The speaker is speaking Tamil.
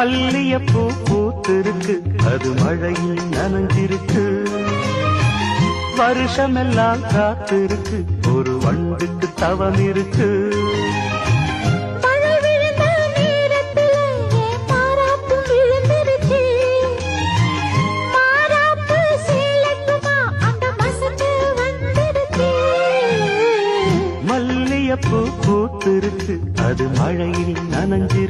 மல்லியப்பூ பூத்திருக்கு, அது மழையில் நனைஞ்சிருக்கு. வருஷமெல்லாம் காத்திருக்கு, ஒரு வண்டுக்கு தவம் இருக்கு. மல்லியப்பூ பூத்திருக்கு, அது மழையில் நனைஞ்சிருக்கு.